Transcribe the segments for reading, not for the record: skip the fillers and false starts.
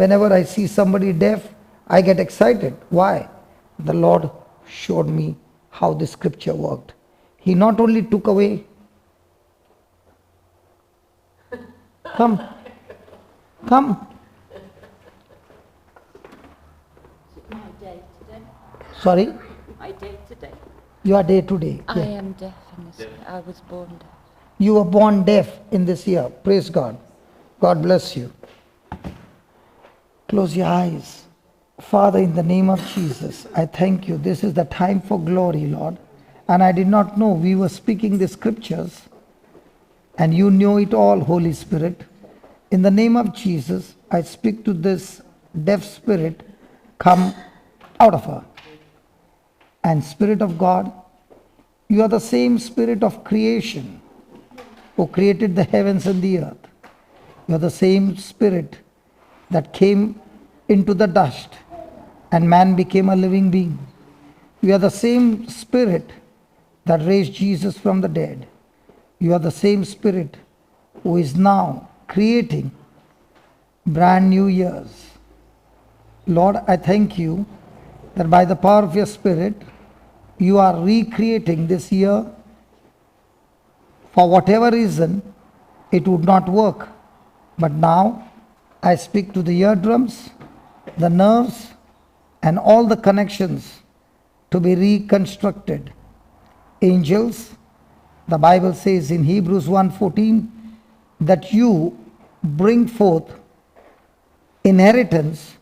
Whenever I see somebody deaf, I get excited. Why? The Lord showed me how the scripture worked. He not only took away, come, come. My day today. Sorry? My day today. Your day today. I Yeah. am deaf in this. I was born deaf. You were born deaf in this year. Praise God. God bless you. Close your eyes. Father, in the name of Jesus, I thank you. This is the time for glory, Lord. And I did not know we were speaking the scriptures. And you know it all, Holy Spirit. In the name of Jesus, I speak to this deaf spirit, come out of her. And Spirit of God, you are the same Spirit of creation who created the heavens and the earth. You are the same Spirit that came into the dust and man became a living being. You are the same Spirit that raised Jesus from the dead. You are the same Spirit who is now creating brand new years. Lord, I thank you that by the power of your Spirit, you are recreating this year. For whatever reason, it would not work. But now, I speak to the eardrums, the nerves, and all the connections to be reconstructed. Angels, the Bible says in Hebrews 1:14, that you bring forth inheritance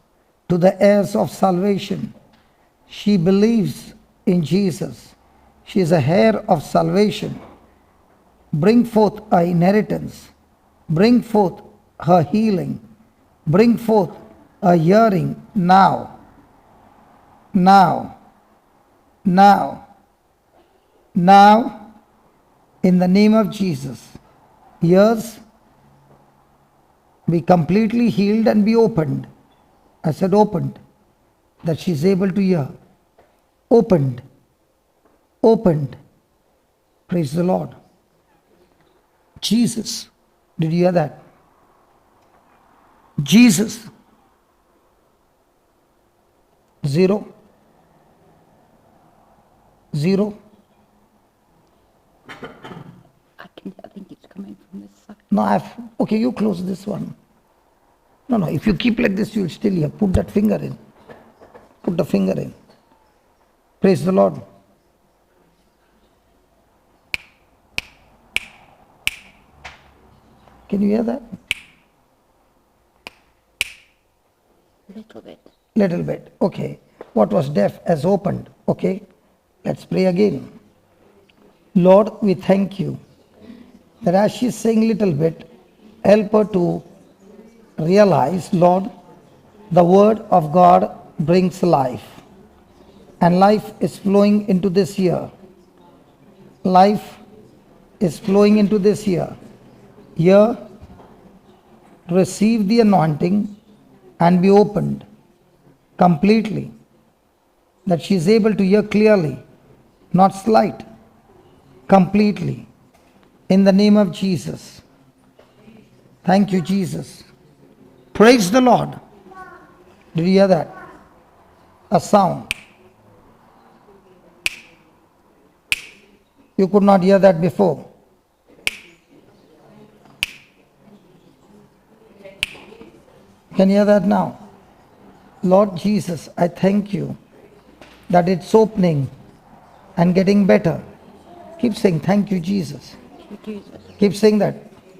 to the heirs of salvation. She believes in Jesus. She is a heir of salvation. Bring forth her inheritance. Bring forth her healing. Bring forth her hearing now. Now. Now. Now. In the name of Jesus. Ears be completely healed and be opened. I said opened. That she is able to hear. Opened. Opened. Praise the Lord. Jesus. Did you hear that? Jesus. 0. 0. I think it's coming from this side. No, okay, you close this one. No, if you keep like this, you'll still hear. Put that finger in. Put the finger in. Praise the Lord. Can you hear that? Little bit. Little bit. Okay. What was deaf has opened. Okay. Let's pray again. Lord, we thank you that as she's saying little bit, help her to realize, Lord, the word of God brings life. And life is flowing into this year. Life is flowing into this year. Here, receive the anointing and be opened completely. That she is able to hear clearly, not slight, completely. In the name of Jesus. Thank you, Jesus. Praise the Lord. Did you hear that? A sound. You could not hear that before. Can you hear that now? Lord Jesus, I thank you that it's opening and getting better. Keep saying, thank you, Jesus. Thank you, Jesus. Keep saying that.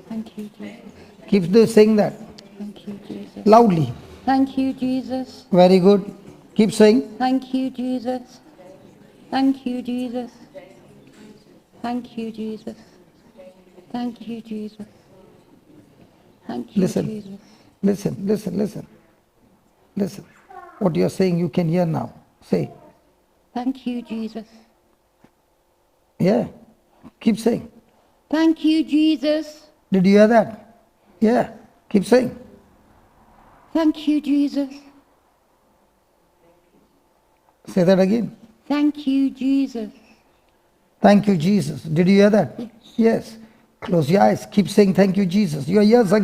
Thank you, Jesus. Keep saying that. Thank you, Jesus. Loudly. Thank you, Jesus. Very good. Keep saying. Thank you, Jesus. Thank you, Jesus. Thank you, Jesus. Thank you, Jesus. Thank you, Listen. Jesus. Listen. What you are saying you can hear now. Say. Thank you, Jesus. Yeah. Keep saying. Thank you, Jesus. Did you hear that? Yeah. Keep saying. Thank you, Jesus. Say that again. Thank you, Jesus. Thank you, Jesus. Did you hear that? Yes. Yes. Close your eyes. Keep saying thank you, Jesus. Your ears are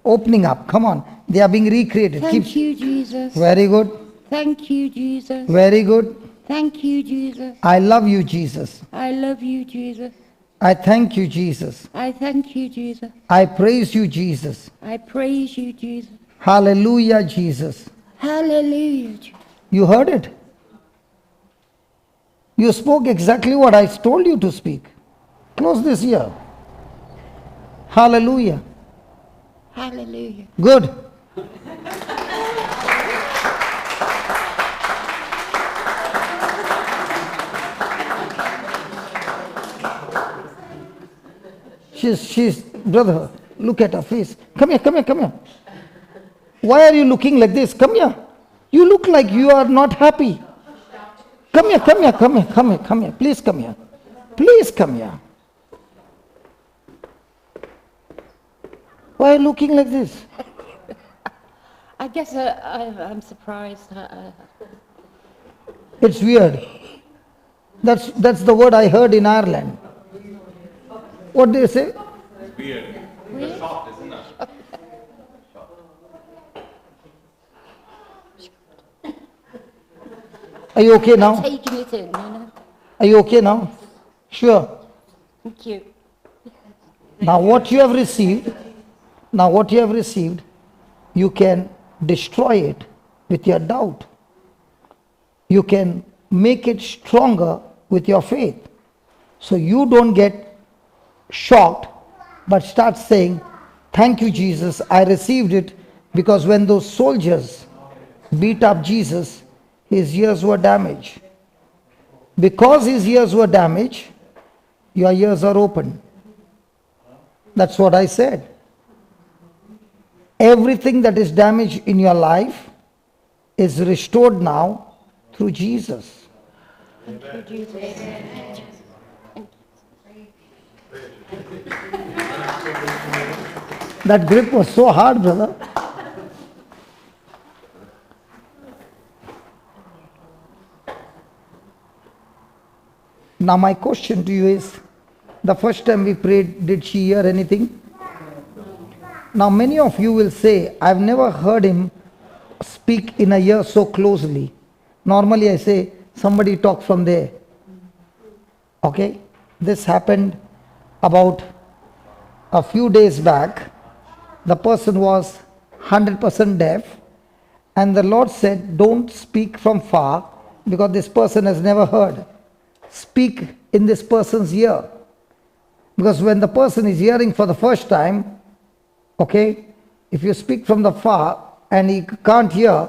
opening up. Come on. They are being recreated. Thank you, Jesus. Very good. Thank you, Jesus. Very good. Thank you, Jesus. I love you, Jesus. I love you, Jesus. I thank you, Jesus. I thank you, Jesus. I praise you, Jesus. I praise you, Jesus. Hallelujah, Jesus. Hallelujah. You heard it. You spoke exactly what I told you to speak. Close this ear. Hallelujah. Hallelujah. Good. She's, brother, look at her face. Come here, come here, come here. Why are you looking like this? Come here. You look like you are not happy. Come here, come here, come here, come here, come here. Please come here. Please come here. Why are you looking like this? I guess I'm surprised. It's weird. That's the word I heard in Ireland. What do you say? Weird. Weird? Shocked, isn't it? Are you okay now? Taking it in, you know. Are you okay now? Sure. Thank you. Now what you have received, you can destroy it with your doubt. You can make it stronger with your faith. So you don't get shocked, but start saying, thank you, Jesus, I received it, because when those soldiers beat up Jesus, his ears were damaged. Because his ears were damaged, your ears are open. That's what I said. Everything that is damaged in your life is restored now through Jesus. Thank you, Jesus. That grip was so hard, brother. Now my question to you is, the first time we prayed, did she hear anything? Now many of you will say, I've never heard him speak in a ear so closely. Normally I say, somebody talk from there. Okay? This happened about a few days back. The person was 100% deaf, and the Lord said, don't speak from far, because this person has never heard. Speak in this person's ear. Because when the person is hearing for the first time, okay, if you speak from the far and he can't hear,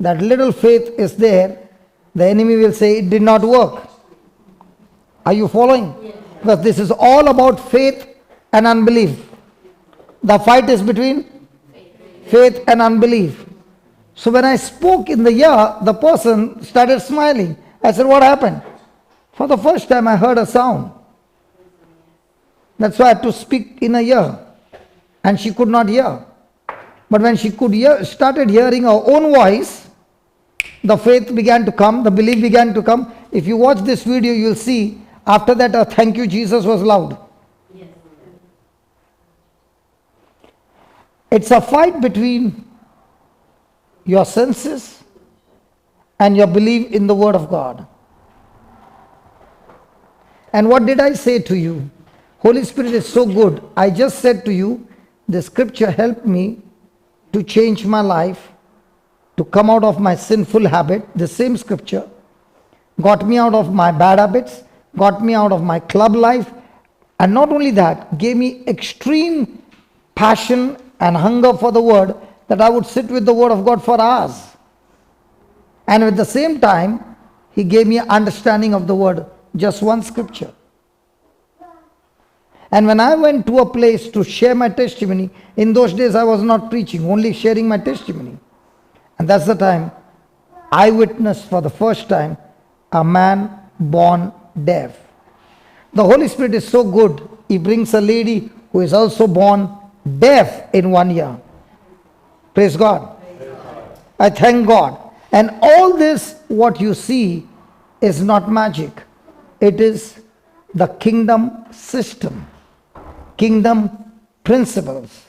that little faith is there, the enemy will say it did not work. Are you following? Yes. Because this is all about faith and unbelief. The fight is between faith and unbelief. So when I spoke in the ear, the person started smiling. I said, what happened? For the first time I heard a sound. That's why I had to speak in a ear. And she could not hear. But when she could hear, started hearing her own voice, the faith began to come, the belief began to come. If you watch this video, you'll see, after that, a thank you Jesus was loud. Yes. It's a fight between your senses and your belief in the Word of God. And what did I say to you? Holy Spirit is so good. I just said to you, the scripture helped me to change my life, to come out of my sinful habit. The same scripture got me out of my bad habits, got me out of my club life, and not only that, gave me extreme passion and hunger for the Word, that I would sit with the Word of God for hours. And at the same time, He gave me understanding of the Word, just one scripture. And when I went to a place to share my testimony, in those days I was not preaching, only sharing my testimony. And that's the time I witnessed for the first time a man born deaf. The Holy Spirit is so good. He brings a lady who is also born deaf in 1 year. Praise God. I thank God. And all this, what you see, is not magic. It is the kingdom system, kingdom principles.